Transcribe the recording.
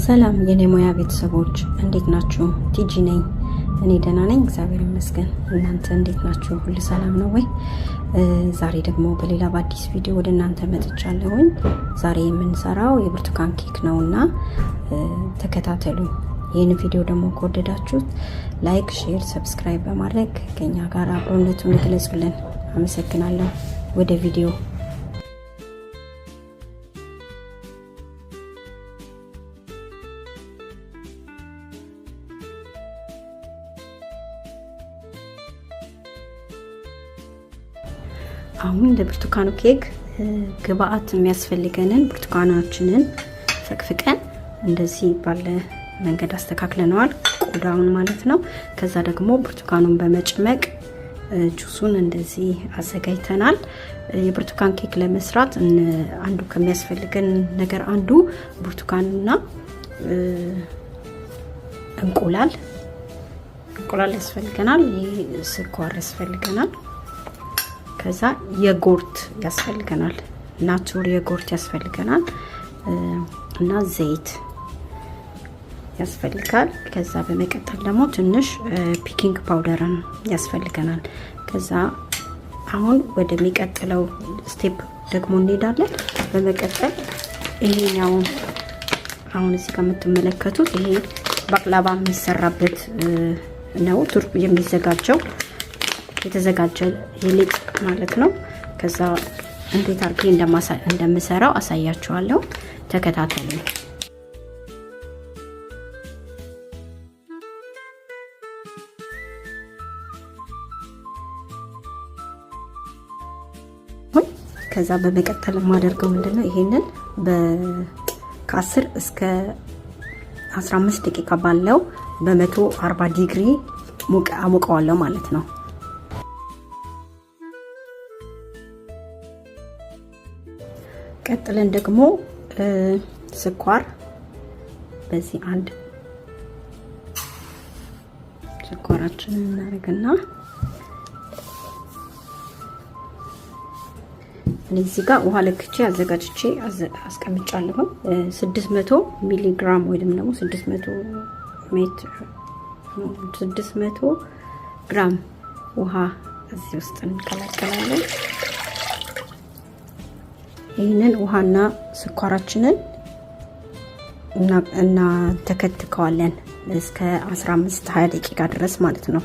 ሰላም የኔ ሙያ ቤተሰቦች እንዴት ናችሁ? ቲጂ ነኝ። እኔ ደህና ነኝ እግዚአብሔር ይመስገን። እናንተ እንዴት ናችሁ? ሁሉ ሰላም ነው ወይ? ዛሬ ደግሞ በሌላ በአዲስ ቪዲዮ ወደ እናንተ መጥቻለሁኝ። ዛሬ የምንሰራው የብርቱካን ኬክ ነውና ተከታተሉ። ይህን ቪዲዮ ደግሞ ከወደዳችሁት ላይክ፣ ሼር፣ ሰብስክራይብ በማድረግ ከኛ ጋር አብሮነቱን ይግለጹልን። አመሰግናለሁ። ወደ ቪዲዮ አሁን ለብርቱካኑ ኬክ ግብአት የሚያስፈልገንን ብርቱካናችንን ፈቅፍቀን እንደዚህ ባለ መንገድ አስተካክለናል፣ ቆዳውን ማለት ነው። ከዛ ደግሞ ብርቱካኑን በመጭመቅ ጁሱን እንደዚህ አዘጋጅተናል። የብርቱካን ኬክ ለመስራት አንዱ ከሚያስፈልገን ነገር አንዱ ብርቱካንና እንቁላል ያስፈልገናል። ስኳር ያስፈልገናል። ከዛ የጎርት ያስፈልገናል፣ ናቹራል የጎርት ያስፈልገናል እና ዘይት ያስፈልጋል። ከዛ በመቀጠል ደግሞ ትንሽ ፒኪንግ ፓውደርን ያስፈልገናል። ከዛ አሁን ወደሚቀጥለው ስቴፕ ደግሞ እንሄዳለን። በመቀጠል ይሄኛው አሁን እዚህ ጋር የምትመለከቱት ይሄ ባቅላባ የሚሰራበት ነው። ቱርክ የሚዘጋጀው የተዘጋጀ የሊጥ ማለት ነው። ከዛ እንዴት አርጌ እንደምሰራው አሳያችኋለሁ። ተከታተሉ። ከዛ በመቀጠል የማደርገው ምንድነው ይሄንን ከ10 እስከ 15 ደቂቃ ባለው በ140 ዲግሪ አሞቀዋለሁ ማለት ነው። ቀጥለን ደግሞ ስኳር በዚህ አንድ ስኳራችንን እናደርግና እዚህ ጋር ውሃ ለክቼ አዘጋጅቼ አስቀምጫለሁ። 600 ሚሊ ግራም ወይም ደግሞ 600 ግራም ውሃ እዚህ ውስጥ እንቀላቀላለን። ይህንን ውሃና ስኳራችንን እና ተከትከዋለን እስከ 15-20 ደቂቃ ድረስ ማለት ነው።